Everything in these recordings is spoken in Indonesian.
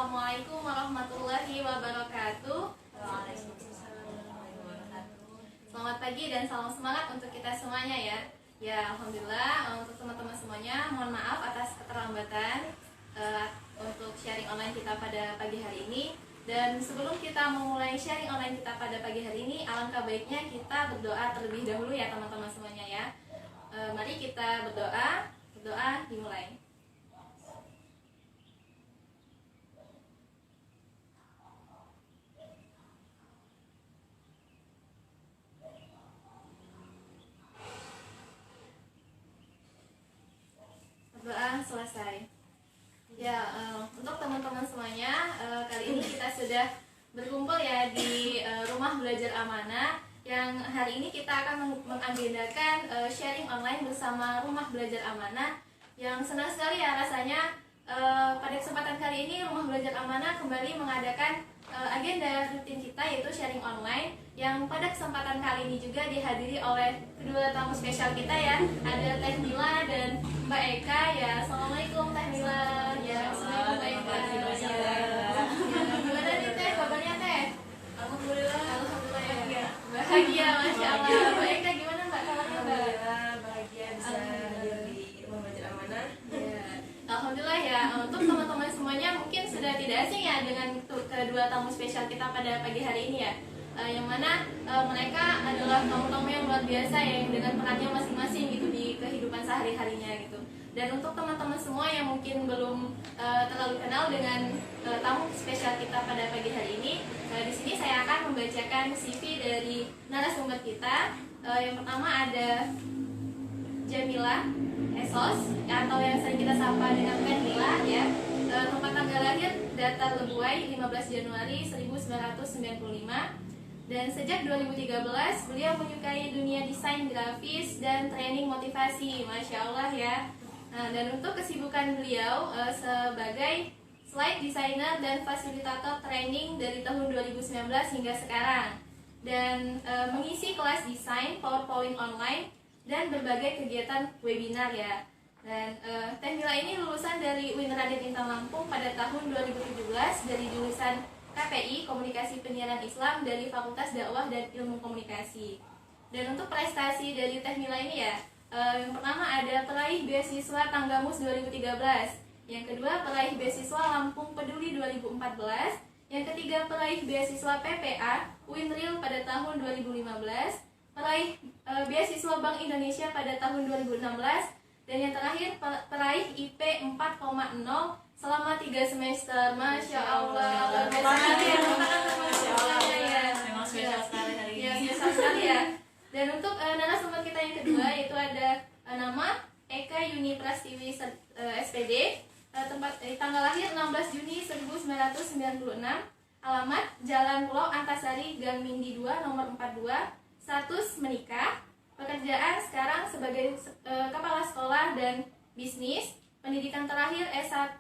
Assalamualaikum warahmatullahi wabarakatuh. Selamat pagi dan salam semangat untuk kita semuanya ya. Ya, alhamdulillah untuk teman-teman semuanya, mohon maaf atas keterlambatan untuk sharing online kita pada pagi hari ini. Dan sebelum kita memulai sharing online kita pada pagi hari ini, alangkah baiknya kita berdoa terlebih dahulu ya teman-teman semuanya ya. Mari kita berdoa dimulai. Doa selesai. Ya, untuk teman-teman semuanya, kali ini kita sudah berkumpul ya di rumah belajar amanah, yang hari ini kita akan mengagendakan sharing online bersama rumah belajar amanah, yang senang sekali ya rasanya pada kesempatan kali ini rumah belajar amanah kembali mengadakan agenda rutin kita, yaitu sharing online, yang pada kesempatan kali ini juga dihadiri oleh kedua tamu spesial kita ya. Ada Teh Mila dan Mbak Eka ya. Assalamualaikum Teh Mila. Ya, assalamualaikum Mbak Eka. Gimana nih Teh, kabarnya Teh? Alhamdulillah ya. Bahagia, Masya Allah. Mbak Eka gimana Mbak, kabarnya Mbak? bahagia bisa hadir di rumah belajar amanah. Ya, alhamdulillah ya. Untuk teman-teman semuanya mungkin sudah tidak asing ya dengan kedua tamu spesial kita pada pagi hari ini ya. Yang mana mereka adalah tamu-tamu yang luar biasa yang dengan perannya masing-masing gitu di kehidupan sehari-harinya gitu. Dan untuk teman-teman semua yang mungkin belum terlalu kenal dengan tamu spesial kita pada pagi hari ini, di sini saya akan membacakan CV dari narasumber kita. Yang pertama ada Jamila Esos, atau yang sering kita sapa dengan Mila ya. Tempat tanggal lahir Datar Lebuai 15 Januari 1995. Dan sejak 2013 beliau menyukai dunia desain grafis dan training motivasi, Masya Allah ya. Nah, dan untuk kesibukan beliau sebagai slide designer dan fasilitator training dari tahun 2019 hingga sekarang, dan mengisi kelas desain PowerPoint online dan berbagai kegiatan webinar ya. Dan Teh Mila ini lulusan dari UIN Raden Intan Lampung pada tahun 2017 dari jurusan KPI Komunikasi Penyiaran Islam dari Fakultas Dakwah dan Ilmu Komunikasi. Dan untuk prestasi dari Teh Mila ini ya, yang pertama ada peraih beasiswa Tanggamus 2013, yang kedua peraih beasiswa Lampung Peduli 2014, yang ketiga peraih beasiswa PPA UINRIL pada tahun 2015, peraih beasiswa Bank Indonesia pada tahun 2016, dan yang terakhir peraih IP 4,0 selama 3 semester. Masya Allah. Masya Allah ya. Memang spesial sekali hari ini. Ya, spesial sekali ya. Dan untuk narasumber kita yang kedua, yaitu ada nama Eka Yuni Prastiwi SPD, tanggal lahir 16 Juni 1996, alamat Jalan Pulau Antasari, Gang Mindi 2, nomor 42, status menikah, pekerjaan sekarang sebagai kepala sekolah dan bisnis, pendidikan terakhir S1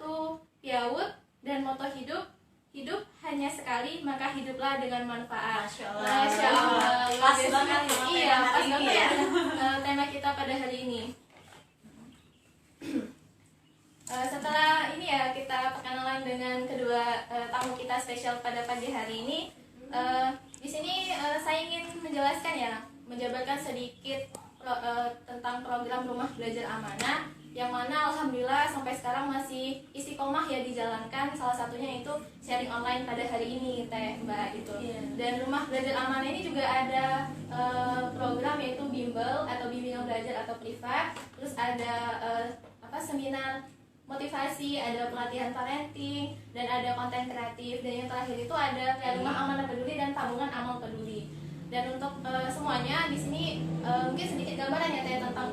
PIAUD, dan moto hidup hanya sekali, maka hiduplah dengan manfaat. Masya Allah. Masya Allah. Pas banget Iya, pas hari ini banget ya. ya tema kita pada hari ini. Setelah ini ya kita perkenalan dengan kedua tamu kita spesial pada pagi hari ini. Di sini saya ingin menjelaskan ya, menjabarkan sedikit tentang program Rumah Belajar Amanah, yang mana alhamdulillah sampai sekarang masih istiqomah ya dijalankan. Salah satunya itu sharing online pada hari ini Teh Mbak gitu. Dan Rumah Belajar Amanah ini juga ada program yaitu bimbel atau bimbingan belajar atau privat. Terus ada seminar motivasi, ada pelatihan parenting, dan ada konten kreatif. Dan yang terakhir itu ada Rumah Amanah Peduli dan Tabungan Amal Peduli. Dan untuk semuanya di sini mungkin sedikit gambaran ya Teh tentang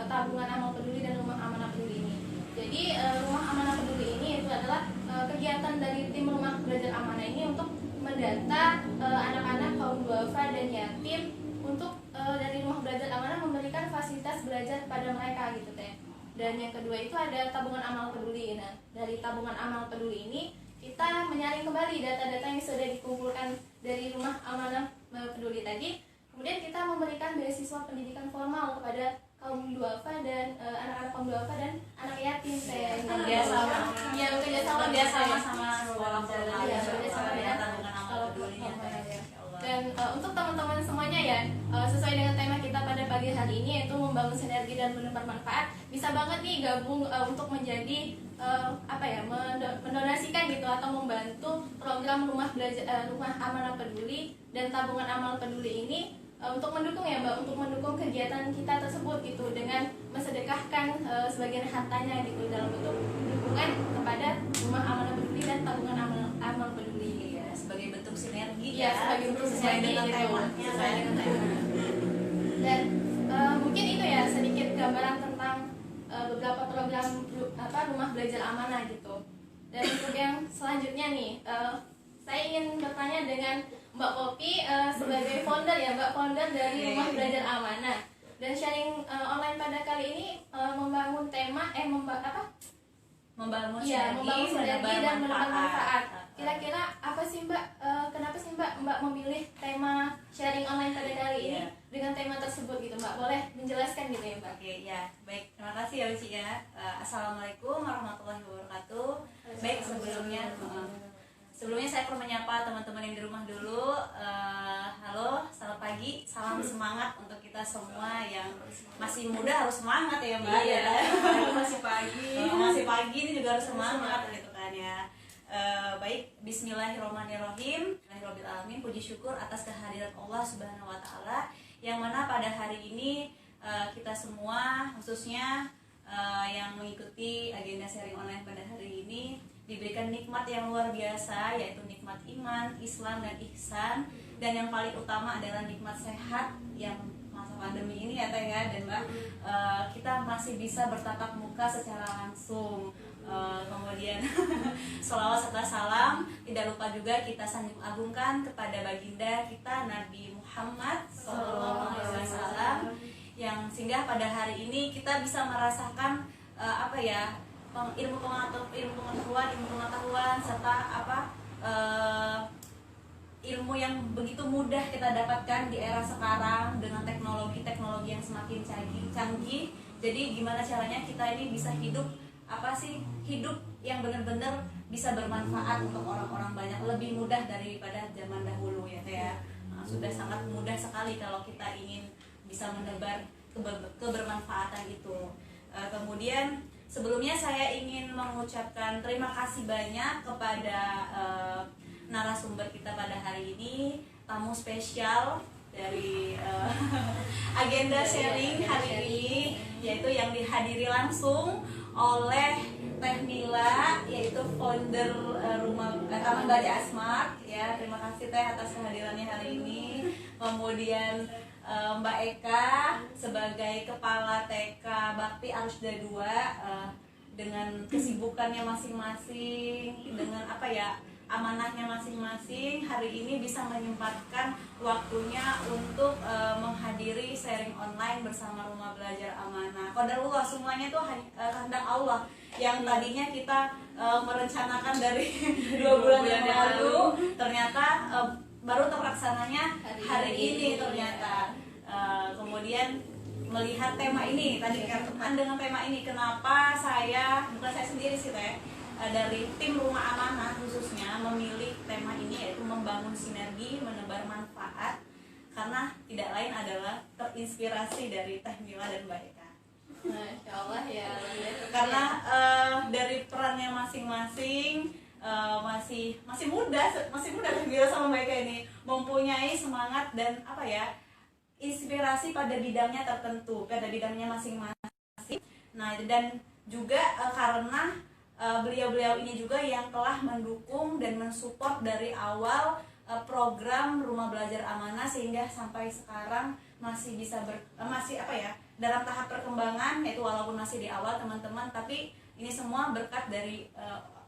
tabungan amal peduli dan rumah amanah peduli ini. Jadi rumah amanah peduli ini itu adalah kegiatan dari tim rumah belajar amanah ini untuk mendata anak-anak kaum duafa dan yatim, untuk dari rumah belajar amanah memberikan fasilitas belajar pada mereka gitu Teh. Dan yang kedua itu ada tabungan amal peduli. Nah, dari tabungan amal peduli ini kita menyaring kembali data-data yang sudah dikumpulkan dari rumah amanah peduli tadi. Kemudian kita memberikan beasiswa pendidikan formal kepada kaum duafa dan anak-anak kaum duafa dan anak yatim. Saya kerjasama. Ya, kerjasama bekerja sama sekolah formal Iya, ya, bekerja sama ya, dengan tabungan amal sekolah peduli ya, formal, ya. Insya Allah. Dan untuk teman-teman semuanya ya, sesuai dengan tema kita pada pagi hari ini yaitu membangun sinergi dan menebar manfaat, bisa banget nih gabung untuk menjadi mendonasikan gitu atau membantu program rumah amanah peduli dan tabungan amal peduli ini untuk mendukung ya Mbak, untuk mendukung kegiatan kita tersebut gitu dengan mensedekahkan sebagian hartanya gitu dalam bentuk dukungan kepada rumah amanah peduli dan tabungan amal peduli. Iya, sebagai bentuk sinergi Iya, ya, sebagai bentuk sesuai sinergi dengan gitu, temanya sesuai kan. dengan temanya. Dan mungkin itu ya sedikit gambaran tentang beberapa program rumah belajar amanah gitu. Dan untuk yang selanjutnya nih, saya ingin bertanya dengan Mbak Popi sebagai founder ya, Mbak founder dari rumah belajar amanah. Dan sharing online pada kali ini membangun tema membangun membangun sinergi dan menebar manfaat. Ah, Kira-kira apa sih Mbak? Kenapa sih Mbak memilih tema sharing online pada kali ini dengan tema tersebut gitu Mbak? Boleh menjelaskan gitu ya Mbak? Oke, ya, baik. Terima kasih ya Uci ya. Assalamualaikum warahmatullahi wabarakatuh. Baik, sebelumnya saya perlu menyapa teman-teman yang di rumah dulu. Halo, selamat pagi. Salam semangat untuk kita semua yang masih muda, harus semangat ya Mbak. Iya. Ya. Masih pagi. Masih pagi ini juga harus semangat gitu kan ya. Baik, bismillahirrahmanirrahim. Alhamdulillahirobbilalamin. Puji syukur atas kehadiran Allah Subhanahu wa taala yang mana pada hari ini kita semua khususnya yang mengikuti agenda sharing online pada hari ini diberikan nikmat yang luar biasa, yaitu nikmat iman, Islam, dan ihsan. Dan yang paling utama adalah nikmat sehat yang masa pandemi ini ya Teh ya dan Mbak, kita masih bisa bertatap muka secara langsung. Kemudian sholawat serta salam tidak lupa juga kita sanjung agungkan kepada baginda kita Nabi Muhammad SAW, yang sehingga pada hari ini kita bisa merasakan ilmu pengetahuan serta ilmu yang begitu mudah kita dapatkan di era sekarang dengan teknologi yang semakin canggih. Jadi gimana caranya kita ini bisa hidup yang benar-benar bisa bermanfaat untuk orang-orang banyak, lebih mudah daripada zaman dahulu ya Teh ya. Sudah sangat mudah sekali kalau kita ingin bisa menebar kebermanfaatan itu. Kemudian sebelumnya saya ingin mengucapkan terima kasih banyak kepada narasumber kita pada hari ini, tamu spesial dari agenda sharing hari ini, yaitu yang dihadiri langsung oleh Teh Mila, yaitu founder Taman Baca Asmart ya. Terima kasih Teh atas kehadirannya hari ini. Kemudian Mbak Eka sebagai Kepala TK Bakti Arusda 2 dengan kesibukannya masing-masing, dengan amanahnya masing-masing, hari ini bisa menyempatkan waktunya untuk menghadiri sharing online bersama Rumah Belajar Amanah. Qadarullah, semuanya itu kehendak Allah. Yang tadinya kita merencanakan dari 2 bulan yang lalu, ternyata baru terlaksananya hari ini ternyata. Kemudian melihat tema ini tadi kan dengan tema ini, kenapa bukan saya sendiri sih Teh, dari tim Rumah Amanah khususnya memilih tema ini, yaitu membangun sinergi menebar manfaat, karena tidak lain adalah terinspirasi dari Teh Mila dan Mbak Eka. Masya Allah ya. Karena dari perannya masing-masing masih muda Teh Mila sama Mbak Eka ini mempunyai semangat dan inspirasi pada bidangnya tertentu, pada bidangnya masing-masing. Nah, dan juga karena beliau-beliau ini juga yang telah mendukung dan mensupport dari awal program Rumah Belajar Amanah, sehingga sampai sekarang masih bisa dalam tahap perkembangan, yaitu walaupun masih di awal teman-teman, tapi ini semua berkat dari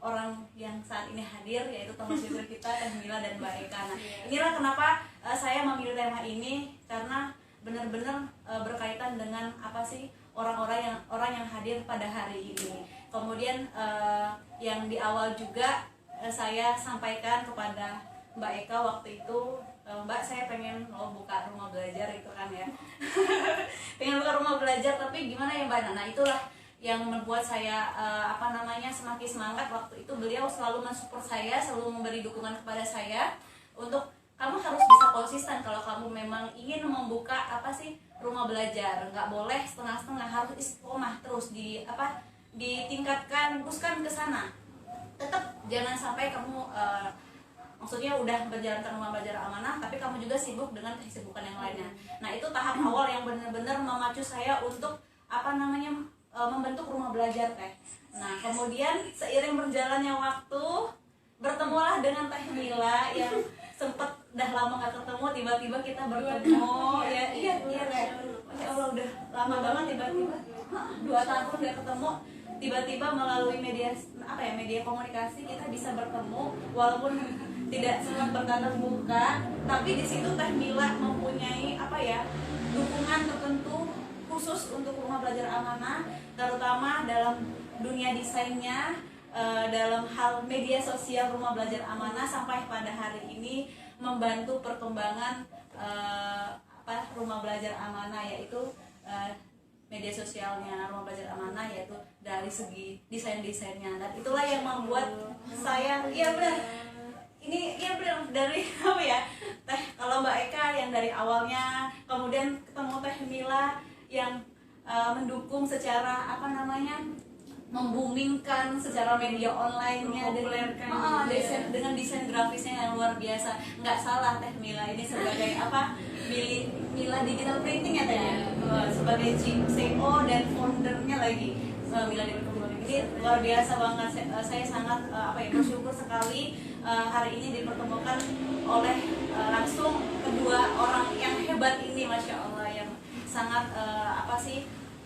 orang yang saat ini hadir, yaitu teman speaker kita Teh Mila dan Mbak Eka. Nah, inilah kenapa saya memilih tema ini, karena benar-benar berkaitan dengan orang yang hadir pada hari ini. Kemudian yang di awal juga saya sampaikan kepada Mbak Eka waktu itu, Mbak, saya pengen buka rumah belajar itu kan ya. Pengen buka rumah belajar, tapi gimana ya Mbak? Nah, itulah yang membuat saya semakin semangat. Waktu itu beliau selalu mensupport saya, selalu memberi dukungan kepada saya untuk kamu harus bisa konsisten kalau kamu memang ingin membuka rumah belajar. Nggak boleh setengah-setengah, harus istiqomah terus ditingkatkan, teruskan ke sana. Tetap jangan sampai kamu maksudnya udah menjalankan rumah belajar amanah tapi kamu juga sibuk dengan kesibukan yang lainnya. Nah, itu tahap awal yang benar-benar memacu saya untuk membentuk rumah belajar Teh. Nah, kemudian seiring berjalannya waktu bertemulah dengan Teh Mila yang sempat udah lama gak ketemu, tiba-tiba kita bertemu. Iya Teh. Masya Allah, udah lama banget, tiba-tiba 2 tahun gak ketemu, tiba-tiba melalui media komunikasi kita bisa bertemu walaupun tidak sempat bertatap muka, tapi di situ Teh Mila mempunyai dukungan tertentu khusus untuk rumah belajar amanah, terutama dalam dunia desainnya, dalam hal media sosial rumah belajar amanah, sampai pada hari ini membantu perkembangan rumah belajar amanah, yaitu media sosialnya rumah belajar amanah, yaitu dari segi desainnya. Dan itulah yang membuat saya dari Teh, kalau Mbak Eka yang dari awalnya, kemudian ketemu Teh Mila yang mendukung secara membumingkan secara media online-nya dengan desain grafisnya yang luar biasa. Nggak salah Teh Mila ini sebagai Mila Digital Printing ya Teh ya, sebagai CEO dan foundernya lagi Mila Digital Printing. Ini luar biasa banget. Saya sangat bersyukur sekali hari ini dipertemukan oleh langsung kedua orang yang hebat ini, Masya Allah, yang sangat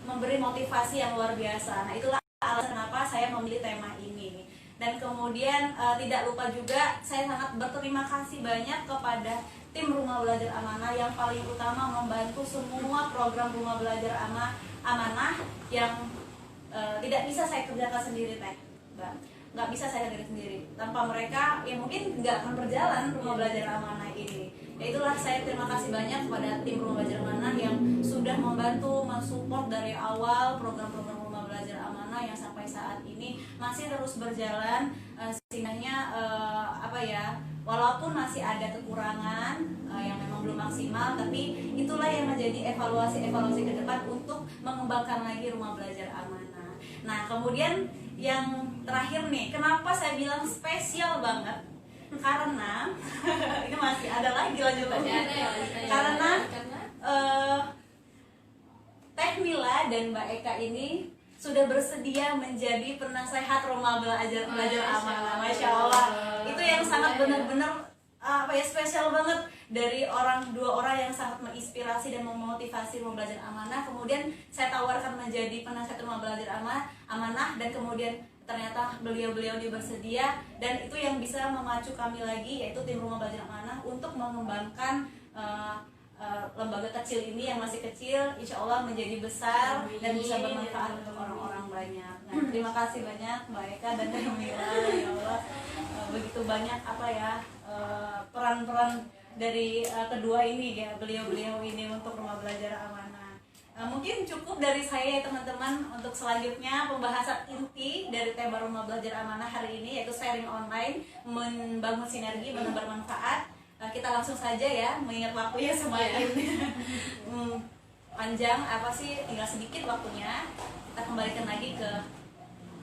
memberi motivasi yang luar biasa. Nah, itulah alasan kenapa saya memilih tema ini. Dan kemudian tidak lupa juga saya sangat berterima kasih banyak kepada tim Rumah Belajar Amanah yang paling utama membantu semua program Rumah Belajar Amanah yang tidak bisa saya kerjakan sendiri Teh, Mbak. Nggak bisa saya kerjakan sendiri. Tanpa mereka ya mungkin nggak akan berjalan Rumah Belajar Amanah ini. Ya itulah, saya terima kasih banyak kepada tim Rumah Belajar Amanah yang sudah membantu mensupport dari awal program-program Rumah Belajar Amanah yang sampai saat ini masih terus berjalan. Setidaknya walaupun masih ada kekurangan yang memang belum maksimal, tapi itulah yang menjadi evaluasi ke depan untuk mengembangkan lagi Rumah Belajar Amanah. Nah, kemudian yang terakhir nih, kenapa saya bilang spesial banget? Karena ini masih ada lagi lanjutannya. Karena Teh Mila dan Mbak Eka ini sudah bersedia menjadi penasehat Rumah Belajar Amanah. Masya Allah, itu yang sangat benar-benar spesial banget, dari dua orang yang sangat menginspirasi dan memotivasi Rumah Belajar Amanah. Kemudian saya tawarkan menjadi penasehat Rumah Belajar Amanah, dan kemudian ternyata beliau-beliau ini bersedia, dan itu yang bisa memacu kami lagi, yaitu tim Rumah Belajar Amanah, untuk mengembangkan lembaga kecil ini yang masih kecil, insya Allah menjadi besar dan bisa bermanfaat untuk orang-orang banyak. Nah, terima kasih banyak Mbak Eka dan Teh Mila, ya Allah, begitu banyak peran-peran dari kedua ini ya, beliau-beliau ini untuk Rumah Belajar Amanah. Mungkin cukup dari saya ya teman-teman. Untuk selanjutnya pembahasan inti dari tema Rumah Belajar Amanah hari ini, yaitu sharing online, membangun sinergi, menebar manfaat. Kita langsung saja ya, mengingat waktunya semakin panjang, tinggal sedikit waktunya. Kita kembalikan lagi ke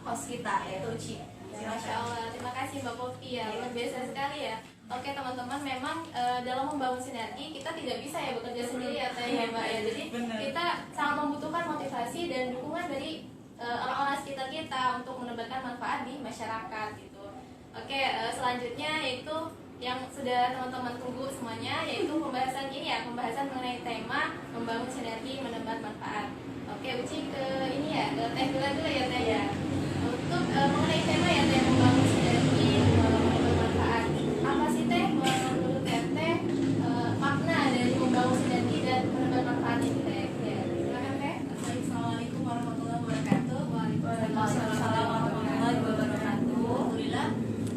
host kita, yaitu Uci. Masya Allah, terima kasih Mbak Popi ya, luar biasa sekali ya. Oke teman-teman, memang dalam membangun sinergi kita tidak bisa ya bekerja sendiri ya Teh ya Mbak ya. Jadi kita sangat membutuhkan motivasi dan dukungan dari orang-orang sekitar kita untuk menebarkan manfaat di masyarakat gitu. Oke, selanjutnya yaitu yang sudah teman-teman tunggu semuanya, yaitu pembahasan ini ya, pembahasan mengenai tema membangun sinergi menebar manfaat. Oke, Uci ke ini ya, ke Teh Mila dulu ya Teh ya. Untuk mengenai tema ya Teh, membangun sinergi menebar manfaat. Apa sih Teh menurut Teh makna dari membangun sinergi dan menebar manfaat ini Teh? Ya, silakan Teh. Assalamualaikum warahmatullahi wabarakatuh. Waalaikumsalam warahmatullahi wabarakatuh. Alhamdulillah,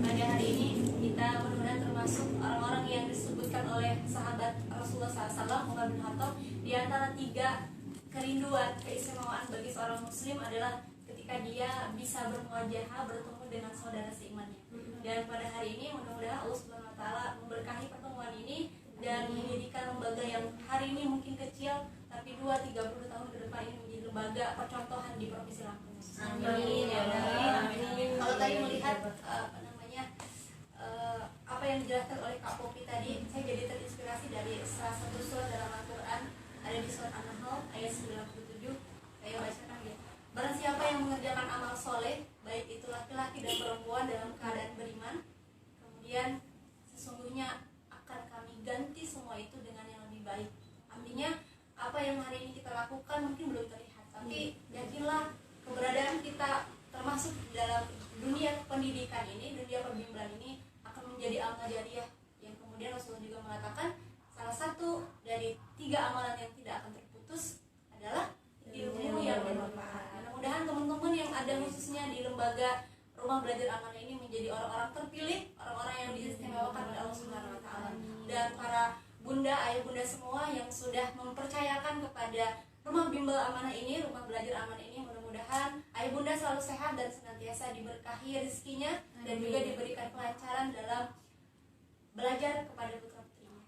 pada hari ini kita benar-benar termasuk orang-orang yang disebutkan oleh sahabat Rasulullah SAW, Umar bin Khattab, di antara 3 kerinduan keistimewaan bagi seorang muslim adalah ketika dia bisa bermuajahah bertemu dengan saudara seimannya. Dan pada hari ini mudah-mudahan Allah Subhanahu wa taala memberkahi pertemuan ini dan menjadikan lembaga yang hari ini mungkin kecil tapi 2-30 tahun ke depan ini menjadi lembaga percontohan di Provinsi Lampung. Amin ya Allah. Amin. Kalau tadi melihat apa yang dijelaskan oleh Kak Popi tadi, saya jadi terinspirasi dari salah satu surah dalam Al-Quran, ada di surat An-Nahl ayat 97. Saya bacakan ya. Barang siapa yang mengerjakan amal soleh, baik itu laki-laki dan perempuan dalam keadaan beriman, kemudian sesungguhnya akan kami ganti semua itu dengan yang lebih baik. Artinya apa yang hari ini kita lakukan mungkin belum terlihat, tapi yakinlah keberadaan kita termasuk dalam dunia pendidikan ini, dunia perbimbingan ini akan menjadi amal jariah yang kemudian Rasulullah juga mengatakan salah satu dari 3 amalan yang tidak akan terputus adalah ilmu yang bermanfaat. Mudah-mudahan teman-teman yang ada khususnya di lembaga Rumah Belajar Amanah ini menjadi orang-orang terpilih, orang-orang yang diistimewakan oleh Allah Subhanahu wa taala. Dan para bunda, ayah bunda semua yang sudah mempercayakan kepada Rumah Bimbel Amanah ini, Rumah Belajar Amanah ini, mudah-mudahan ayah bunda selalu sehat dan senantiasa diberkahi rezekinya dan juga diberikan kelancaran dalam belajar kepada putra putrinya.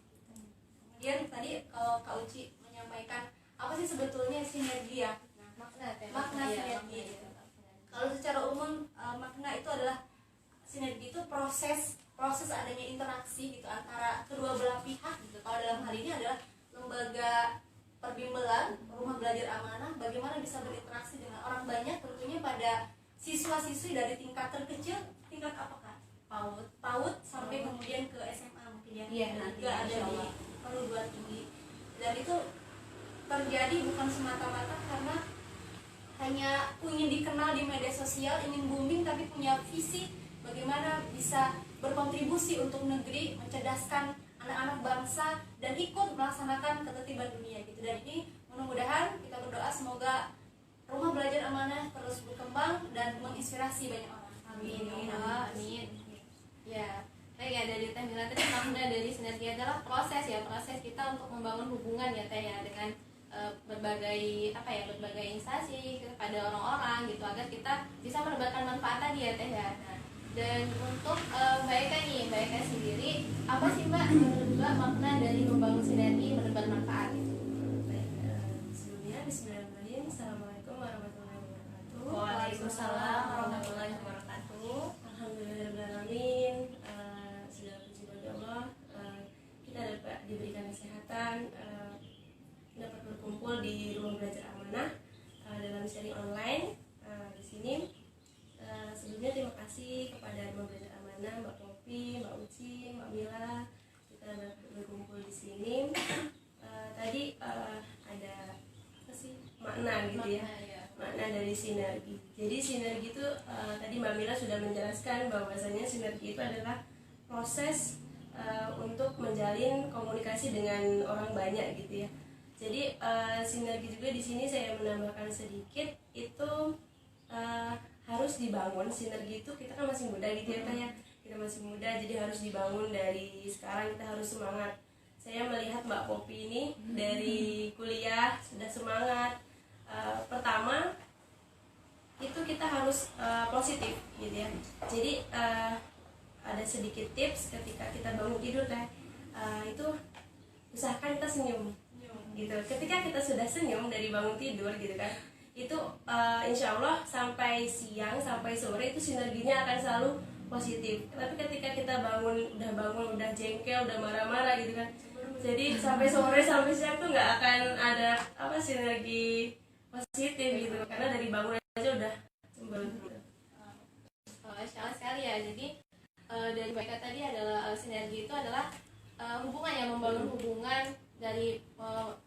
Kemudian tadi kalau Kak Uci menyampaikan apa sih sebetulnya sinergi ya? Makna sinergi gitu. Kalau secara umum makna itu adalah sinergi itu proses adanya interaksi gitu antara kedua belah pihak gitu. Kalau dalam hal ini adalah lembaga perbimbelan Rumah Belajar Amanah bagaimana bisa berinteraksi dengan orang banyak, tentunya pada siswa-siswi dari tingkat terkecil, tingkat apakah? PAUD sampai kemudian ke SMA mungkin ya. Iya, juga ada di perguruan tinggi. Dan itu terjadi bukan semata-mata karena hanya ingin dikenal di media sosial, ingin booming, tapi punya visi bagaimana bisa berkontribusi untuk negeri, mencerdaskan anak-anak bangsa dan ikut melaksanakan ketertiban dunia gitu. Dan ini mudah-mudahan kita berdoa semoga Rumah Belajar Amanah terus berkembang dan menginspirasi banyak orang. Amin. Amin. Ya, baik ya, dari Teh Mila tadi makna dari sinergi adalah proses kita untuk membangun hubungan ya Teh ya dengan berbagai instansi kepada orang-orang gitu agar kita bisa mendapatkan manfaat tadi ya Teh ya. Nah, dan untuk Mbak Eka sendiri apa sih Mbak menurut Mbak makna dari membangun sinergi menebar manfaat itu? Baik, sebelumnya bismillahirrahmanirrahim. Assalamualaikum warahmatullahi wabarakatuh. Waalaikumsalam warahmatullahi wabarakatuh. Alhamdulillahirrahmanirrahim. Segala puji bagi Allah, kita dapat diberikan kesehatan, dapat berkumpul di Rumah Belajar Amanah dalam sharing online di sini. Sebelumnya terima kasih kepada Rumah Belajar Amanah, Mbak Popi, Mbak Uci, Mbak Mila, kita dapat berkumpul di sini. Tadi ada apa sih makna gitu ya, makna dari sinergi. Jadi sinergi itu tadi Mbak Mila sudah menjelaskan bahwasanya sinergi itu adalah proses untuk menjalin komunikasi dengan orang banyak gitu ya. Jadi sinergi juga di sini saya menambahkan sedikit itu harus dibangun. Sinergi itu kita kan masih muda gitu ya kayak kita masih muda, jadi harus dibangun dari sekarang. Kita harus semangat. Saya melihat Mbak Popi ini dari kuliah sudah semangat. Pertama itu kita harus positif gitu ya. Jadi ada sedikit tips ketika kita bangun tidur itu usahakan kita senyum gitu. Ketika kita sudah senyum dari bangun tidur gitu kan, itu insya Allah sampai siang sampai sore itu sinerginya akan selalu positif. Tapi ketika kita bangun udah jengkel, udah marah-marah gitu kan, jadi sampai sore sampai siang tuh nggak akan ada sinergi positif gitu, karena dari bangun aja udah cemberut gitu. Salah sekali ya. Jadi dari mereka tadi adalah sinergi itu adalah hubungan yang membangun hubungan dari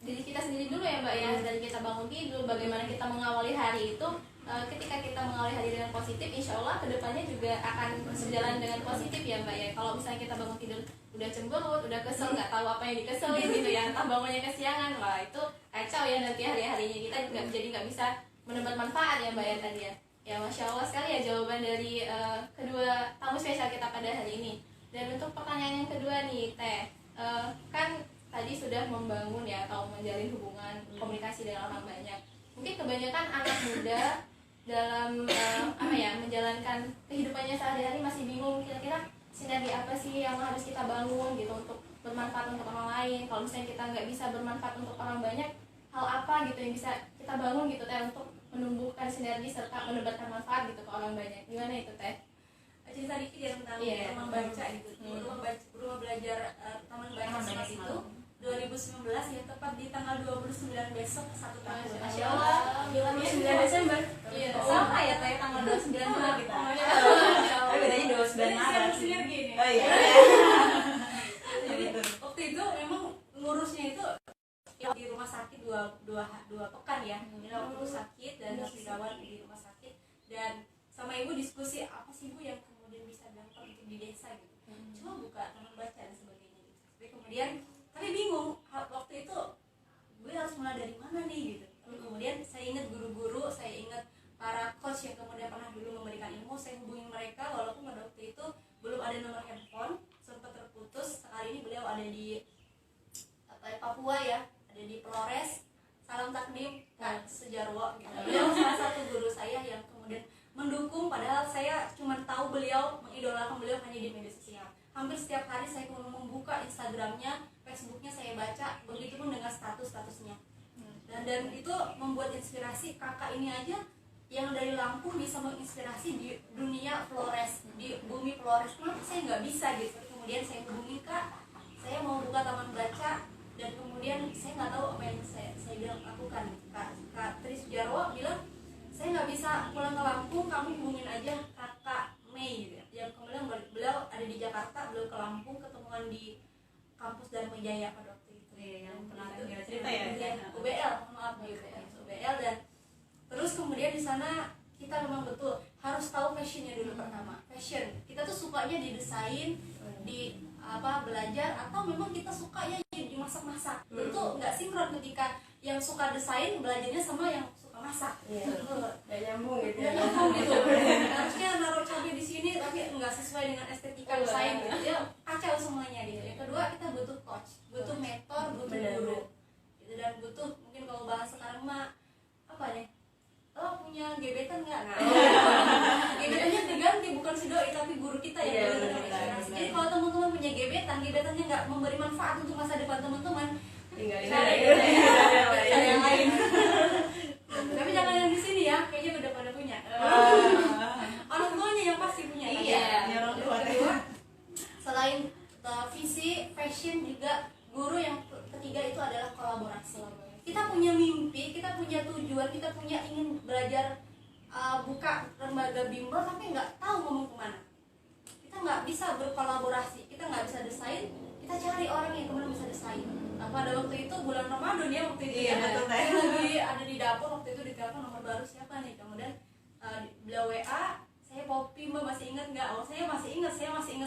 diri kita sendiri dulu ya Mbak ya. Dari kita bangun tidur, bagaimana kita mengawali hari itu, ketika kita mengawali hari dengan positif, insya Allah kedepannya juga akan berjalan dengan positif ya Mbak ya. Kalau misalnya kita bangun tidur udah cemberut, udah kesel, nggak tahu apa yang dikeselin gitu ya, entah bangunnya kesiangan, wah itu kacau ya nanti hari-harinya kita nggak bisa mendapat manfaat ya Mbak ya tadi ya. Ya Masya Allah sekali ya jawaban dari kedua tamu spesial kita pada hari ini. Dan untuk pertanyaan yang kedua nih Teh, kan tadi sudah membangun ya atau menjalin hubungan komunikasi dengan orang banyak. Mungkin kebanyakan anak muda dalam menjalankan kehidupannya sehari-hari masih bingung kira-kira sinergi apa sih yang harus kita bangun gitu untuk bermanfaat untuk orang lain. Kalau misalnya kita nggak bisa bermanfaat untuk orang banyak, hal apa gitu yang bisa kita bangun gitu teh untuk menumbuhkan sinergi serta menebarkan manfaat gitu ke orang banyak. Gimana itu teh? Cerita dikit ya tentang Iya. rumah baca gitu. Rumah belajar taman baca Smart itu 2019 ya, tepat di tanggal 29 besok 1 tahun. Masya Allah. 29 Desember. Iya. Sama ya teh tanggal 29 juga kita. Tapi bedanya 29 Maret. sinergi nih. Oh iya. Jadi waktu itu memang ngurusnya itu di rumah sakit dua pekan ya. Ini waktu itu sakit dan harus dirawat di rumah sakit, dan sama ibu diskusi apa sih bu yang kemudian bisa dilakukan untuk di desa gitu. Cuma buka taman baca dan sebagainya gitu. Tapi kemudian tapi bingung waktu itu gue harus mulai dari mana nih gitu. Tapi kemudian saya ingat guru-guru, saya ingat para coach yang kemudian pernah dulu memberikan ilmu, saya hubungi mereka walaupun pada waktu itu belum ada nomor handphone, sempat terputus. Sekali ini beliau ada di Papua ya, ada di Flores. Salam takdim Kak Sujarwo gitu. Beliau salah satu guru saya yang kemudian mendukung, padahal saya cuma tahu beliau, mengidolakan beliau hanya di media sosial. Hampir setiap hari saya membuka Instagramnya, Facebooknya saya baca, begitupun dengan statusnya. Dan itu membuat inspirasi. Kakak ini aja yang dari Lampung bisa menginspirasi di dunia Flores, di bumi Flores. Kenapa saya nggak bisa gitu? Kemudian saya hubungi Kak, saya mau buka taman baca, dan kemudian saya nggak tahu apa yang saya bilang lakukan. Kak Tri Sujarwo bilang, saya nggak bisa pulang ke Lampung, kamu hubungin aja Kakak Mei gitu ya. Yang kemudian beliau ada di Jakarta, beliau ke Lampung, ketemuan di kampus Dharma Jaya pada waktu itu. Yang pernah cerita ya, UBL, maaf UBL. Dan terus kemudian di sana kita memang betul harus tahu passionnya dulu pertama. Passion kita tuh sukanya di desain, di belajar, atau memang kita sukanya di masak-masak. Tentu nggak sinkron ketika yang suka desain belajarnya sama yang suka masak. Nggak nyambung gitu Nggak ya. nyambung gitu. Harusnya naruh cabai di sini tapi nggak sesuai dengan estetika desain gitu. Ya kacau semuanya gitu. Yang kedua, kita butuh coach, butuh mentor, butuh guru. Gitu. Dan butuh, mungkin kalau bahas sekarang mah apa nih? Lo punya gebetan nggak? Nah, gebetannya diganti, bukan si doi tapi guru kita yang benar-benar. Jadi kalau teman-teman punya gebetannya nggak memberi manfaat untuk masa depan teman-teman, Tinggalin cari aja. yang lain. Tapi jangan yang di sini ya, kayaknya udah pada punya. Orang tuanya yang pasti punya. Iya. Orang tua. Kedua, selain visi, passion, juga guru yang ketiga itu adalah kolaborasi. Kita punya mimpi, kita punya tujuan, kita punya ingin belajar buka lembaga bimbel, tapi nggak tahu ngomong kemana. Kita nggak bisa berkolaborasi, kita nggak bisa desain, kita cari orang yang kemudian bisa desain. Nah, pada waktu itu bulan Ramadan ya, waktu itu Iya, ya, betul, saya lagi ada di dapur waktu itu, ditelepon nomor baru siapa nih, kemudian beliau WA, saya Poppy, Mbak masih ingat nggak? Oh, saya masih ingat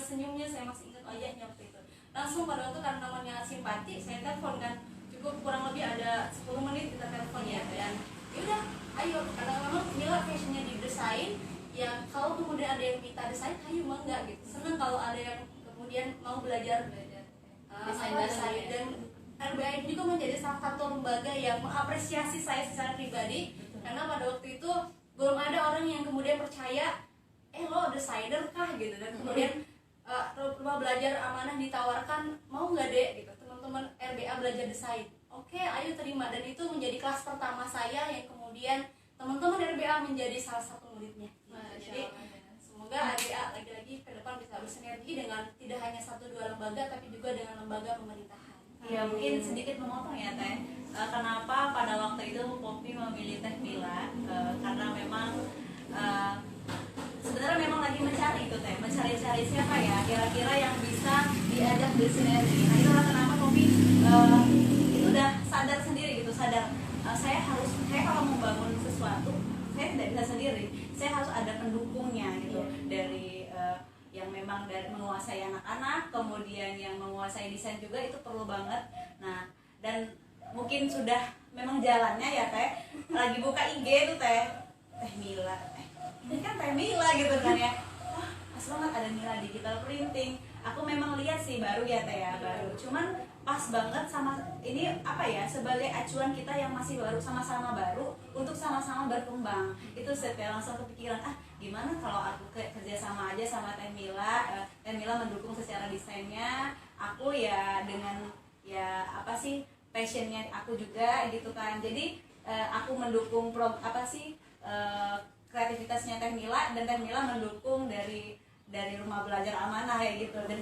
senyumnya, saya masih ingat wajahnya waktu itu. Langsung pada waktu karena namanya simpati, saya telepon kan, cukup kurang lebih ada 10 menit kita telepon ya, dan yaudah, ayo, karena memang Mila passionnya di desain, ya kalau kemudian ada yang minta desain, ayo enggak gitu, seneng kalau ada yang kemudian mau belajar desain. Dan RBI juga menjadi salah satu lembaga yang mengapresiasi saya secara pribadi, karena pada waktu itu belum ada orang yang kemudian percaya, lo desainer kah gitu, dan kemudian rumah belajar amanah ditawarkan, mau nggak dek gitu, teman-teman RBA belajar desain, oke ayo terima. Dan itu menjadi kelas pertama saya yang kemudian teman-teman RBA menjadi salah satu muridnya. Jadi semoga RBA lagi-lagi ke depan bisa bersinergi dengan tidak hanya 1-2 lembaga, tapi juga dengan lembaga pemerintahan. Ya mungkin sedikit memotong ya Teh, kenapa pada waktu itu Poppy memilih Teh Mila, karena memang sebenarnya memang lagi mencari itu Teh, mencari-cari siapa ya kira-kira yang bisa diajak bersinergi. Nah itulah kenapa Poppy itu udah sadar sendiri gitu, sadar saya kalau mau bangun sesuatu saya tidak bisa sendiri, saya harus ada pendukungnya gitu, dari yang memang dari menguasai anak-anak, kemudian yang menguasai desain juga itu perlu banget. Nah, dan mungkin sudah memang jalannya ya Teh, lagi buka IG tuh Teh Mila, ini kan Teh Mila gitu kan ya, wah banget ada nilai digital printing. Aku memang lihat sih baru ya teh ya, baru. Cuman pas banget sama ini apa ya, sebagai acuan kita yang masih baru, sama-sama baru untuk sama-sama berkembang. Itu saya langsung kepikiran, gimana kalau aku kerja sama aja sama Teh Mila. Teh Mila mendukung secara desainnya, aku ya dengan ya apa sih passionnya aku juga gitu kan. Jadi aku mendukung kreativitasnya Teh Mila, dan Teh Mila mendukung dari Rumah Belajar Amanah kayak gitu, dan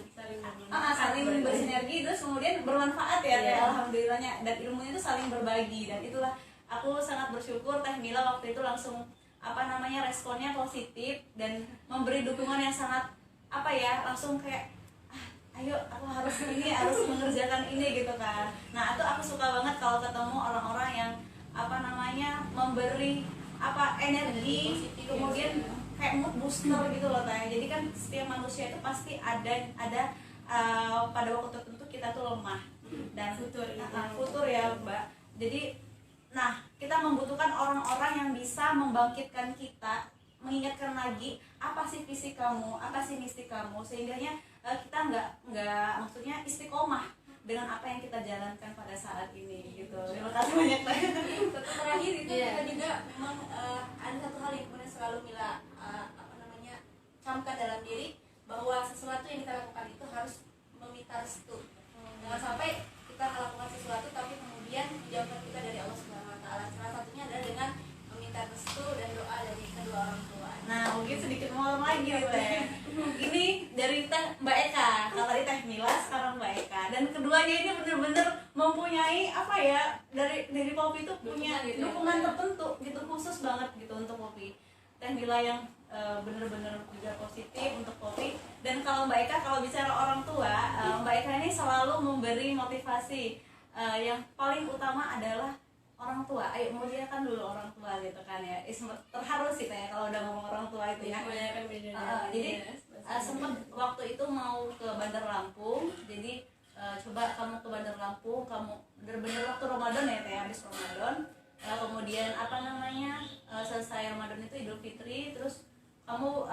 saling bersinergi, terus kemudian bermanfaat ya teh, alhamdulillahnya, dan ilmunya itu saling berbagi. Dan itulah aku sangat bersyukur Teh Mila waktu itu langsung responnya positif dan memberi dukungan yang sangat langsung kayak ayo aku harus mengerjakan ini gitu kan. Nah itu aku suka banget kalau ketemu orang-orang yang memberi energi, kemudian kayak mood booster gitu loh teh. Jadi kan setiap manusia itu pasti ada pada waktu tertentu kita tuh lemah dan futur ya Mbak. Jadi kita membutuhkan orang-orang yang bisa membangkitkan kita, mengingatkan lagi apa sih visi kamu, apa sih misi kamu, sehingganya kita nggak maksudnya istiqomah dengan apa yang kita jalankan pada saat ini gitu. Terima kasih banyak teh. Terakhir itu kita juga memang ada satu hal yang kemudian selalu Mila camkan dalam diri, bahwa sesuatu yang kita lakukan itu harus meminta restu. Jangan sampai kita melakukan sesuatu tapi kemudian dijauhkan kita dari Allah Subhanahu Wa Taala. Salah satunya adalah dengan meminta restu dan doa dari kedua orang tua. Nah mungkin sedikit ngomong lagi teh. Ini dari Mbak Eka, kalau tadi Teh Mila, sekarang Mbak Eka, dan keduanya ini benar-benar mempunyai dari Poppy itu punya dukungan tertentu gitu, khusus banget gitu untuk Poppy. Teh Mila yang benar-benar juga positif untuk Poppy, dan kalau Mbak Eka, kalau bicara orang tua, Mbak Eka ini selalu memberi motivasi. Yang paling utama adalah orang tua. Ayo muliakan dulu orang tua gitu kan ya. Terharu sih kayak kalau udah ngomong orang tua itu ya. Jadi sempat waktu itu mau ke Bandar Lampung. Jadi coba kamu ke Bandar Lampung, kamu bener-bener waktu Ramadan ya teh, habis Ramadan. Kemudian selesai Ramadan itu Idul Fitri, terus kamu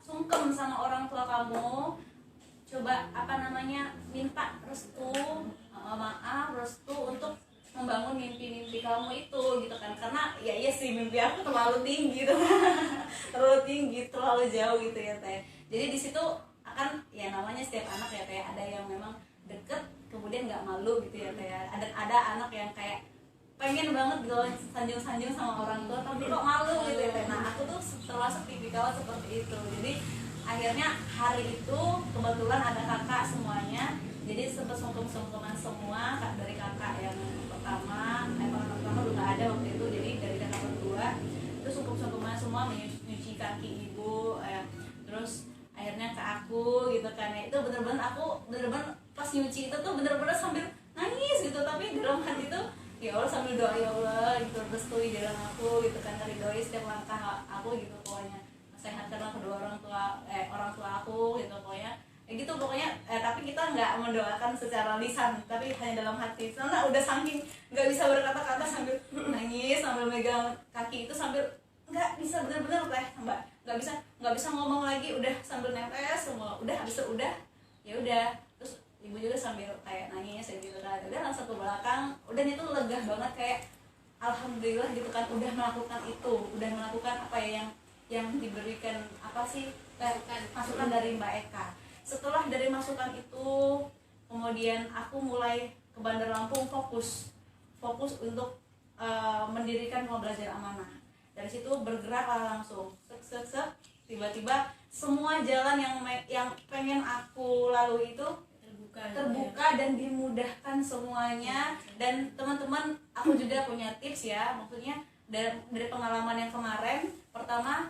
sungkem sama orang tua kamu, coba minta restu, maaf restu untuk membangun mimpi-mimpi kamu itu gitu kan. Karena iya sih mimpi aku terlalu tinggi tuh. terlalu jauh gitu ya teh. Jadi di situ akan ya namanya setiap anak ya teh, ada yang memang deket kemudian nggak malu gitu ya teh. Ada anak yang kayak pengen banget gitu sanjung-sanjung sama orang tua tapi kok malu gitu ya. Nah aku tuh termasuk tipikal seperti itu. Jadi akhirnya hari itu kebetulan ada kakak semuanya, jadi sempat sungkem-sungkeman semua dari kakak yang pertama udah gak ada waktu itu, jadi dari kakak berdua terus sungkem-sungkeman semua menyuci kaki ibu, terus akhirnya ke aku gitu kan ya. Itu bener-bener pas nyuci itu tuh bener-bener sambil nangis gitu, tapi dalam hati itu ya Allah sambil doa, ya Allah gitu, restui jalan aku gitu kan, dari doa setiap langkah aku gitu, pokoknya sehatkanlah kedua orang tua aku gitu pokoknya tapi kita nggak mendoakan secara lisan, tapi hanya dalam hati, karena udah saking nggak bisa berkata-kata sambil nangis, sambil megang kaki itu, sambil nggak bisa bener-bener teh Mbak, nggak bisa ngomong lagi, udah sambil netes semua, udah habis itu ya udah, terus ibu juga sambil kayak nangis gitu kan, udah langsung ke belakang, udah itu lega banget, kayak alhamdulillah gitu kan, udah melakukan apa ya yang diberikan masukan dari Mbak Eka. Setelah dari masukan itu, kemudian aku mulai ke Bandar Lampung, fokus untuk mendirikan Rumah Belajar Amanah. Dari situ bergerak langsung, tiba-tiba semua jalan yang pengen aku lalui itu terbuka dan dimudahkan semuanya. Dan teman-teman, aku juga punya tips ya, maksudnya dari pengalaman yang kemarin. Pertama,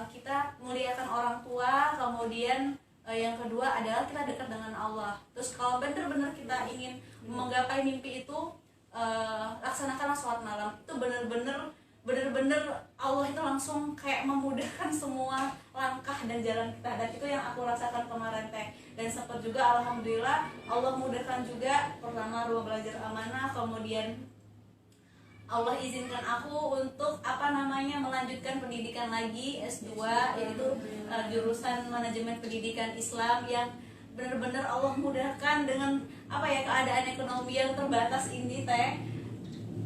kita muliakan orang tua, kemudian yang kedua adalah kita dekat dengan Allah. Terus kalau benar-benar kita ingin menggapai mimpi itu, laksanakanlah sholat malam. Itu benar-benar Allah itu langsung kayak memudahkan semua langkah dan jalan kita, dan itu yang aku rasakan kemarin teh. Dan sempat juga alhamdulillah Allah mudahkan juga, pertama Rumah Belajar Amanah, kemudian Allah izinkan aku untuk melanjutkan pendidikan lagi S2, yaitu jurusan manajemen pendidikan Islam yang benar-benar Allah mudahkan dengan keadaan ekonomi yang terbatas ini teh,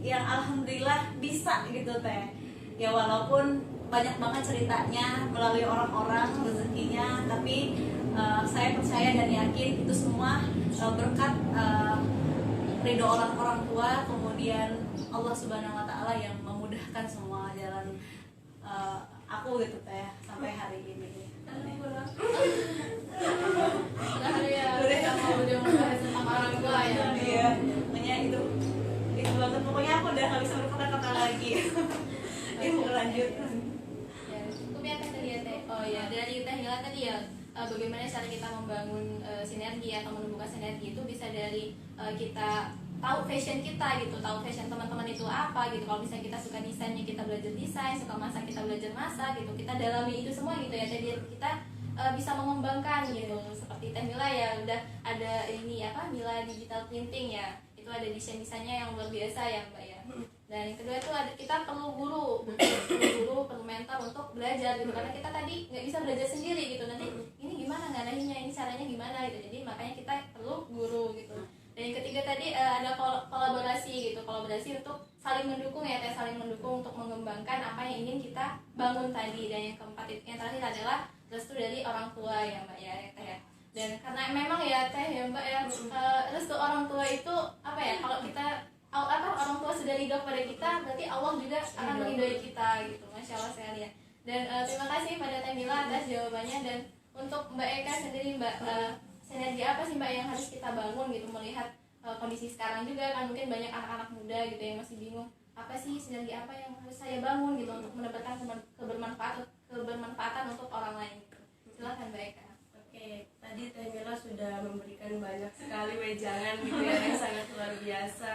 yang alhamdulillah bisa gitu teh. Ya walaupun banyak banget ceritanya melalui orang-orang rezekinya, tapi saya percaya dan yakin itu semua berkat ridho orang tua, kemudian Allah Subhanahu Wa Taala yang memudahkan semua jalan aku gitu teh sampai hari ini. Udah kamu udah membahas tentang orang tua ya. Iya, makanya itu banget, pokoknya aku udah nggak bisa berkata-kata lagi. Ini mau lanjut. Ya, cukup ya Teh tadi ya Teh. Oh ya, dari Teh Hila tadi ya, bagaimana cara kita membangun sinergi atau menumbuhkan sinergi itu bisa dari kita tahu fashion kita gitu, tahu fashion teman-teman itu apa gitu. Kalau misalnya kita suka desainnya, kita belajar desain, suka masak, kita belajar masak gitu. Kita dalami itu semua gitu ya. Jadi kita bisa mengembangkan gitu. Seperti Teh Mila ya udah ada ini Mila digital printing ya. Itu ada desain-desainnya yang luar biasa ya Mbak ya. Dan yang kedua itu kita perlu guru, perlu mentor untuk belajar gitu. Karena kita tadi nggak bisa belajar sendiri gitu. Nanti ini gimana ngarahinnya, ini caranya gimana gitu. Jadi makanya kita perlu guru gitu. Dan yang ketiga tadi ada kolaborasi gitu, kolaborasi untuk saling mendukung ya, saling mendukung untuk mengembangkan apa yang ingin kita bangun tadi. Dan yang keempat itu yang terakhir adalah restu dari orang tua ya Mbak ya Teh ya. Dan karena memang ya Teh ya Mbak ya, restu orang tua itu kalau kita orang tua sudah ridho pada kita, berarti Allah juga akan meridhoi kita gitu. Masya Allah sekali ya. Dan terima kasih pada Teh Mila atas jawabannya. Dan untuk Mbak Eka sendiri Mbak, sinergi apa sih Mbak yang harus kita bangun gitu, melihat kondisi sekarang juga kan mungkin banyak anak-anak muda gitu yang masih bingung apa sih sinergi apa yang harus saya bangun gitu untuk mendapatkan kebermanfaatan untuk orang lain gitu. Silakan Mbak Eka. Oke, tadi Teh Mila sudah memberikan banyak sekali wejangan gitu ya yang sangat luar biasa.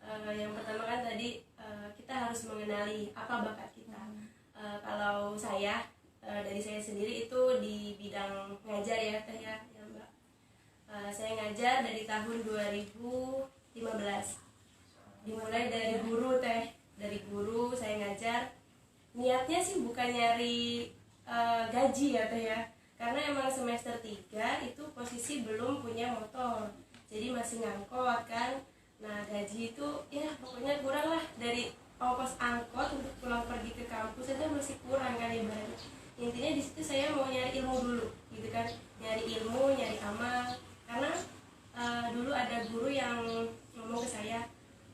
Yang pertama kan tadi kita harus mengenali apa bakat kita. Kalau saya dari saya sendiri itu di bidang ngajar ya Teh ya Mbak. Saya ngajar dari tahun 2015. Dimulai dari guru Teh, dari guru saya ngajar. Niatnya sih bukan nyari gaji ya Teh ya. Karena emang semester 3 itu posisi belum punya motor. Jadi masih ngangkot kan. Nah gaji itu ya pokoknya kurang lah, dari ongkos angkot untuk pulang pergi ke kampus aja masih kurang kan ibaratnya. Intinya di situ saya mau nyari ilmu dulu gitu kan, nyari ilmu, nyari amal. Karena dulu ada guru yang ngomong ke saya,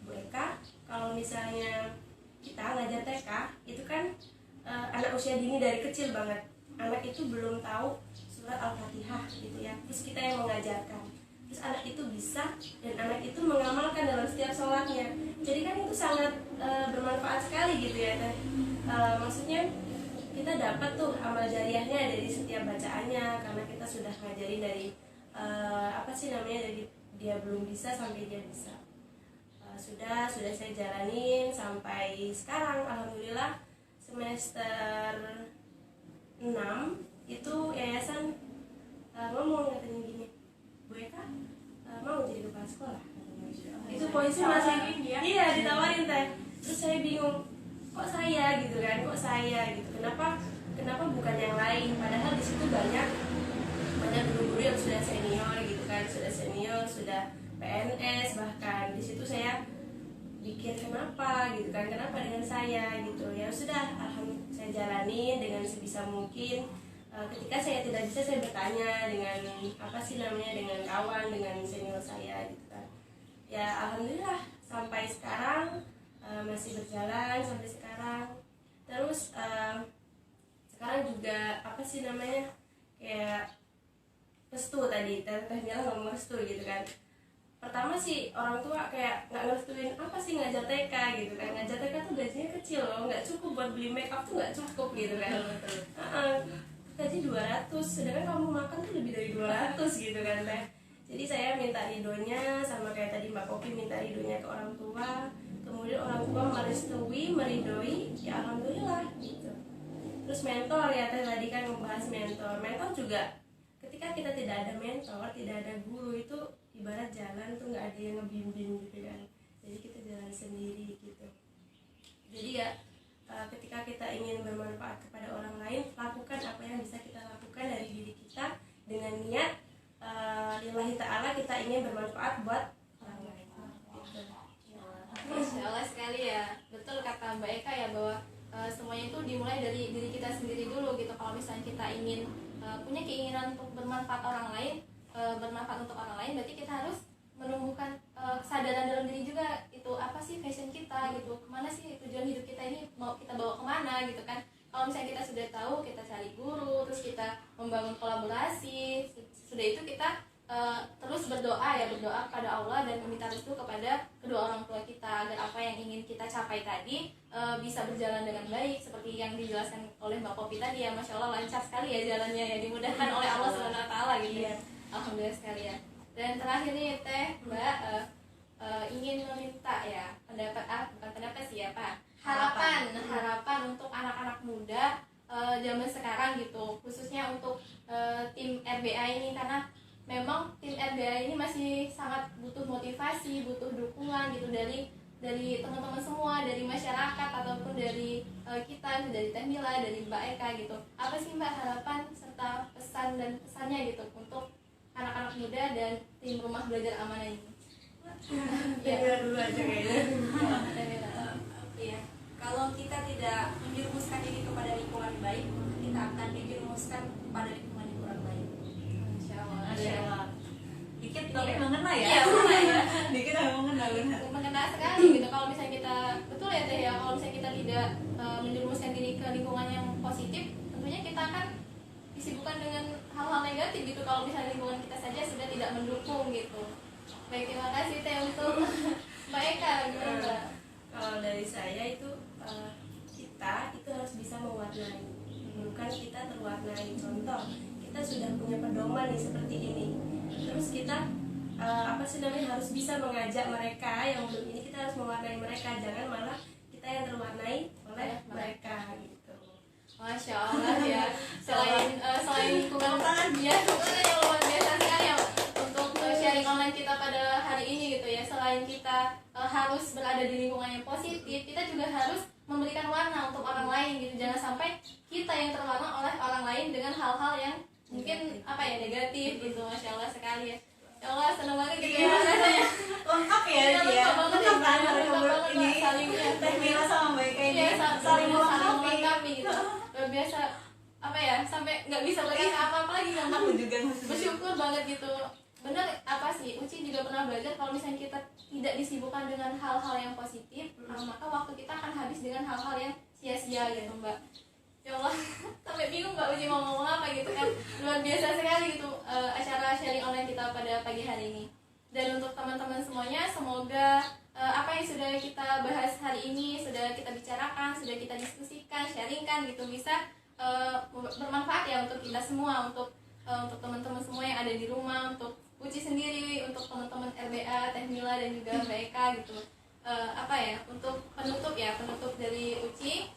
Bu Eka, kalau misalnya kita ngajar TK itu kan anak usia dini dari kecil banget, anak itu belum tahu surat Al-Fatihah gitu ya, terus kita yang mengajarkan, terus anak itu bisa dan anak itu mengamalkan dalam setiap sholatnya. Jadi kan itu sangat bermanfaat sekali gitu ya Teh. Maksudnya kita dapat tuh amal jariahnya dari setiap bacaannya, karena kita sudah ngajarin dari dari dia belum bisa sampai dia bisa. Sudah saya jalanin sampai sekarang, alhamdulillah semester 6 itu yayasan ngomong katanya gini, Bu Eka mau jadi kepala sekolah katanya. Itu posisi masih iya ditawarin Teh. Terus saya bingung, kok saya gitu kan, kok saya gitu, kenapa bukan yang lain, padahal di situ banyak guru-guru yang sudah senior gitu kan, sudah PNS, bahkan di situ saya pikir kenapa gitu kan, kenapa dengan saya gitu. Ya sudah, alhamdulillah saya jalani dengan sebisa mungkin. Ketika saya tidak bisa, saya bertanya dengan dengan kawan, dengan senior saya gitu kan. Ya alhamdulillah sampai sekarang masih berjalan sampai sekarang. Terus sekarang juga kayak restu tadi Teh Mila ngomong restu gitu kan. Pertama sih orang tua kayak nggak ngerestuin apa sih ngajar TK gitu kan. Ngajar TK tuh gajinya kecil loh, nggak cukup buat beli make up tuh, nggak cukup gitu kan. Gaji 200, sedangkan kamu makan tuh lebih dari 200 gitu kan Teh. Jadi saya minta ridhonya, sama kayak tadi Mbak Popi minta ridhonya ke orang tua, kemudian orang tua merestui, meridhoi, ya alhamdulillah gitu. Terus mentor ya Teh tadi kan membahas mentor juga. Ketika kita tidak ada mentor, tidak ada guru, itu ibarat jalan tuh nggak ada yang ngebimbing gitu kan. Jadi kita jalan sendiri gitu. Jadi ya ketika kita ingin bermanfaat kepada orang lain, lakukan apa yang bisa kita lakukan dari diri kita dengan niat lillahi ta'ala, kita ingin bermanfaat buat orang lain gitu. Masya Allah sekali ya, betul kata Mbak Eka ya, bahwa semuanya itu dimulai dari diri kita sendiri dulu gitu. Kalau misalnya kita ingin punya keinginan untuk bermanfaat orang lain, bermanfaat untuk orang lain, berarti kita harus menumbuhkan kesadaran dalam diri juga, itu apa sih passion kita gitu, kemana sih tujuan hidup kita ini, mau kita bawa kemana gitu kan. Kalau misalnya kita sudah tahu, kita cari guru, terus kita membangun kolaborasi, sudah itu kita terus berdoa ya, berdoa kepada Allah dan meminta restu kepada kedua orang tua kita agar apa yang ingin kita capai tadi bisa berjalan dengan baik seperti yang dijelaskan oleh Mbak Popi tadi ya. Masya Allah lancar sekali ya jalannya ya, dimudahkan oleh Allah SWT gitu ya. Alhamdulillah sekali ya. Dan terakhir nih Teh Mbak ingin meminta ya bukan pendapat sih ya Pak, harapan untuk anak-anak muda zaman sekarang gitu, khususnya untuk tim RBA ini, karena memang tim RBA ini masih sangat butuh motivasi, butuh dukungan gitu dari teman-teman semua, dari masyarakat ataupun dari kita, dari Teh Mila, dari Mbak Eka gitu. Apa sih Mbak harapan serta pesan dan pesannya gitu untuk anak-anak muda dan tim rumah belajar amanah ini? Ya dulu aja kayaknya. Ya, kalau kita tidak menjerumuskan diri kepada lingkungan yang baik, maka kita akan dijerumuskan pada lingkungan yang kurang baik. Masya Allah. Masya Allah. Dikit tapi Iya. mengena ya. Iya, mengena ya. Dikit tapi mengena benar. Mengena sekali gitu. Kalau misalnya kita, betul ya Teh ya, kalau misalnya kita tidak menjerumuskan diri ke lingkungan yang positif, tentunya kita akan disibukkan dengan hal-hal negatif gitu kalau misalnya lingkungan kita saja sudah tidak mendukung gitu. Baik, terima kasih Teh untuk Mbak Eka, gimana Mbak? Kalau dari saya itu kita itu harus bisa mewarnai, bukan kita terwarnai. Contoh, kita sudah punya pedoman nih seperti ini, terus kita harus bisa mengajak mereka yang belum ini, kita harus mewarnai mereka, jangan malah kita yang terwarnai oleh mereka gitu. Masya Allah ya. Selain lingkungan yang luar biasa sekali ya untuk sharing online kita pada hari ini gitu ya. Selain kita harus berada di lingkungan yang positif, kita juga harus memberikan warna untuk orang lain gitu. Jangan sampai kita yang terwarna oleh orang lain dengan hal-hal yang mungkin negatif gitu. Masya Allah sekali ya. Ya Allah, senang banget gitu ya rasanya. Lengkap ya Iya, dia. lengkap banget ya, Lengkap kan lengkap mereka banget, ini. saling ya. Teh Mila sama Mbak Eka ini Iya, saling melengkapi. melengkapi gitu. Luar biasa sampai nggak bisa berkata apa-apa lagi kan. Aku juga Bersyukur banget gitu. Bener sih, Uci juga pernah belajar kalau misalnya kita tidak disibukkan dengan hal-hal yang positif, maka waktu kita akan habis dengan hal-hal yang sia-sia gitu Mbak. Ya Allah, sampai bingung Mbak Uci mau ngomong apa gitu kan. Luar biasa sekali gitu acara sharing online kita pada pagi hari ini. Dan untuk teman-teman semuanya, semoga apa yang sudah kita bahas hari ini, sudah kita bicarakan, sudah kita diskusikan, sharingkan gitu, bisa bermanfaat ya untuk kita semua, untuk teman-teman semua yang ada di rumah, untuk Uci sendiri, untuk teman-teman RBA, Teh Mila dan juga Mbak Eka gitu. Untuk penutup dari Uci,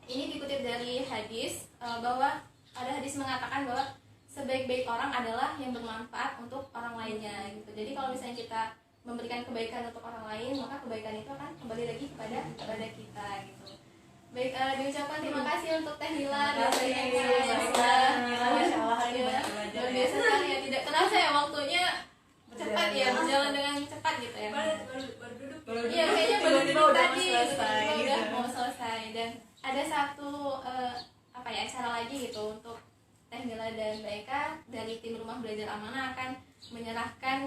ini dikutip dari hadis bahwa ada hadis mengatakan bahwa sebaik-baik orang adalah yang bermanfaat untuk orang lainnya gitu. Jadi kalau misalnya kita memberikan kebaikan untuk orang lain, maka kebaikan itu akan kembali lagi kepada kita gitu. Baik, diucapkan terima kasih untuk Teh Mila dan Mbak Eka yang sudah Masya Allah hari ini ya, banyak belajar luar ya. biasa sekali ya, tidak terasa ya waktunya cepat ya, berjalan dengan cepat gitu ya. Baru duduk. Iya, kayaknya baru Tiba-tiba duduk udah tadi mau selesai tiba-tiba gitu. udah mau selesai. Dan ada satu acara lagi gitu untuk Teh Mila dan Mbak Eka dari tim Rumah Belajar Amanah akan menyerahkan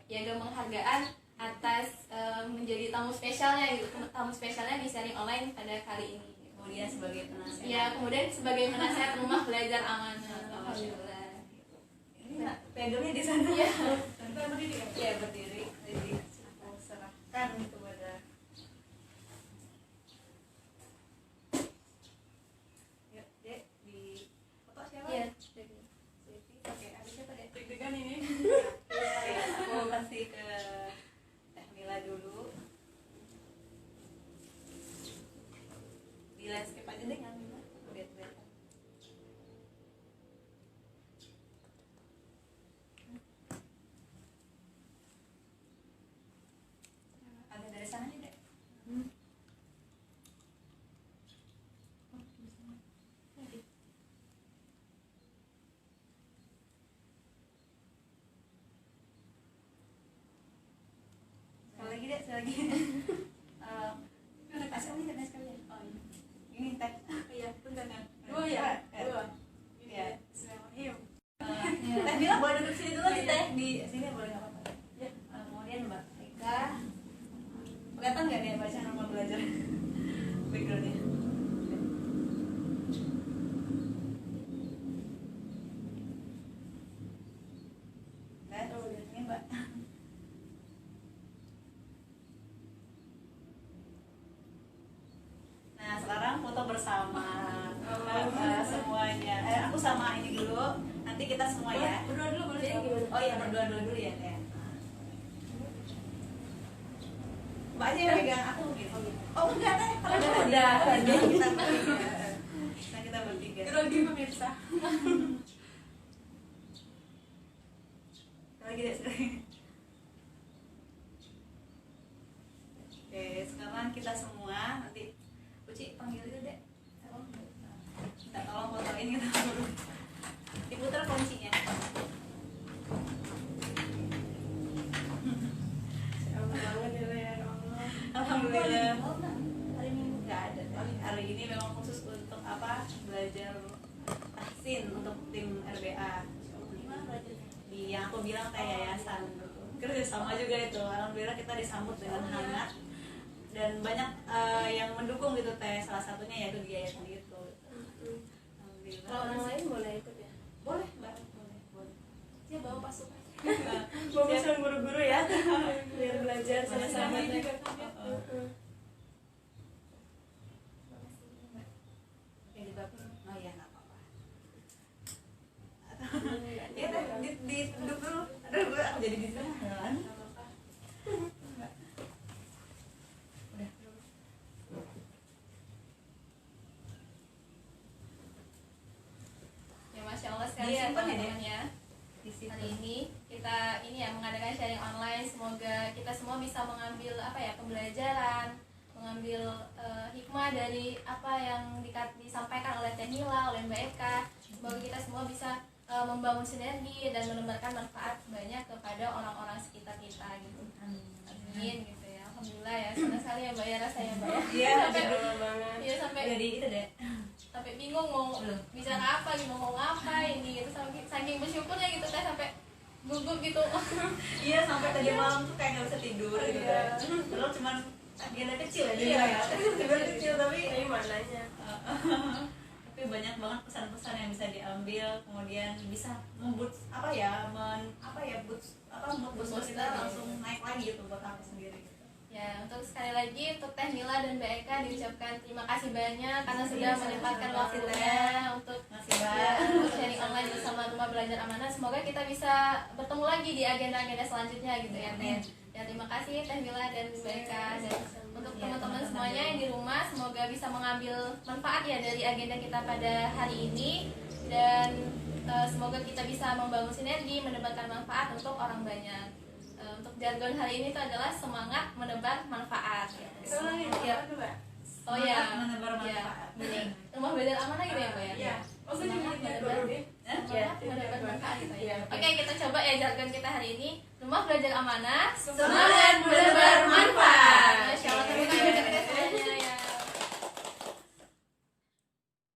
piagam penghargaan atas menjadi tamu spesialnya gitu, tamu spesialnya di sharing online pada kali ini. Kemudian sebagai penasehat. Ya, kemudian sebagai penasehat Rumah Belajar Amanah. Alhamdulillah. Ini piagamnya di sana. Iya. Berdiri. Iya berdiri. Jadi aku serahkan kepada. Yuk, Dek, di foto siapa? Iya. Oke, ada siapa deh? Deg-degan ini. Oke, aku kasih ke Teh Mila dulu. Di landscape aja deh, nggak Mila. Lihat-lihat. lagi. Kasih kali ya, kasih kali ya. Oh iya. Ini teh. Iya, bentar ya. Dua ya? Dua. Iya. Bismillahirrahmanirrahim. Teh Bila boleh duduk sini dulu nih teh, di sini boleh nggak apa-apa. Ya. Kemudian Mbak Eka, kelihatan nggak nih baca nama belajar backgroundnya? Ini Mbak. Nah sekarang foto bersama semuanya. Aku sama ini dulu. Nanti kita semua ya. Berdua dulu boleh. Jadi gimana? Oh iya berdua dulu ya teh. Mbak aja yang pegang aku gitu. Oh enggak teh, kalau Udah. kita bertiga. Nah kita bertiga. Grogi pemirsa. Lagi deh sering. Oke, sekarang kita semua nanti Uci panggil itu deh. Minta tolong fotoin kita dulu. Diputar kuncinya. Alhamdulillah. Hari Minggu. Nggak ada teh. Hari ini memang khusus untuk apa? Belajar tahsin untuk tim RBA. Gimana belajarnya? Di yang aku bilang teh yayasan kerja sama juga itu. Alhamdulillah kita disambut dengan hangat dan banyak yang mendukung gitu teh. Salah satunya yaitu di yayasan itu. Alhamdulillah. Kalau orang lain boleh ikut ya? Boleh mbak, boleh. Dia bawa pasukan. Bagus kan guru-guru ya, biar belajar sama-sama. Kami juga kaget. Jadi bagus. Oh ya nggak apa-apa. Ya teh di duduk dulu. Aduh gue aku jadi di sini kan. Udah. Ya Masya Allah sekali ya Disimpan ya, teman-teman ya. Di situ. Hari ini kita mengadakan sharing online. Semoga kita semua bisa mengambil pembelajaran, mengambil hikmah dari apa yang disampaikan oleh Teh Nila, oleh Mbak Eka. Semoga kita semua bisa membangun sinergi dan menebarkan manfaat banyak kepada orang-orang sekitar kita gitu. Amin gitu ya. Alhamdulillah ya, senang sekali ya Mbak ya rasanya Mbak ya. Iya, sampai banget. iya sampai Jadi itu deh. sampai bingung mau bicara apa gitu, mau ngapain gitu, saking bersyukurnya gitu Teh, sampai gugup gitu. Iya sampai tadi malam tuh kayak nggak bisa tidur gitu kan. Padahal cuman agenda kecil aja ya. Agenda kecil tapi Ini mananya? tapi banyak banget pesan-pesan yang bisa diambil, kemudian bisa mood boost kita langsung naik lagi gitu buat aku sendiri gitu. Ya, untuk sekali lagi untuk Teh Nila dan Mbak Eka diucapkan terima kasih banyak karena sudah menyempatkan waktunya untuk Masih Mbak. untuk sharing online bersama Rumah Belajar Amanah. Semoga kita bisa bertemu lagi di agenda-agenda selanjutnya gitu ya Teh. Ya terima kasih Teh Nila dan Mbak Eka, dan untuk teman-teman semuanya yang di rumah semoga bisa mengambil manfaat ya dari agenda kita pada hari ini, dan semoga kita bisa membangun sinergi, menebarkan manfaat untuk orang banyak. Untuk jargon hari ini itu adalah semangat menebar manfaat. Ya. Oh ya, Semangat menebar ya. manfaat. Ini Rumah Belajar Amanah gitu ya Mbak ya? Iya. Oh, saya juga Semangat ingat menebar dulu deh. semangat menebar manfaat gitu ya. Iya. Oke, kita coba ya jargon kita hari ini. Rumah Belajar Amanah, Semangat menebar manfaat. Masya Allah, tepuk tangan.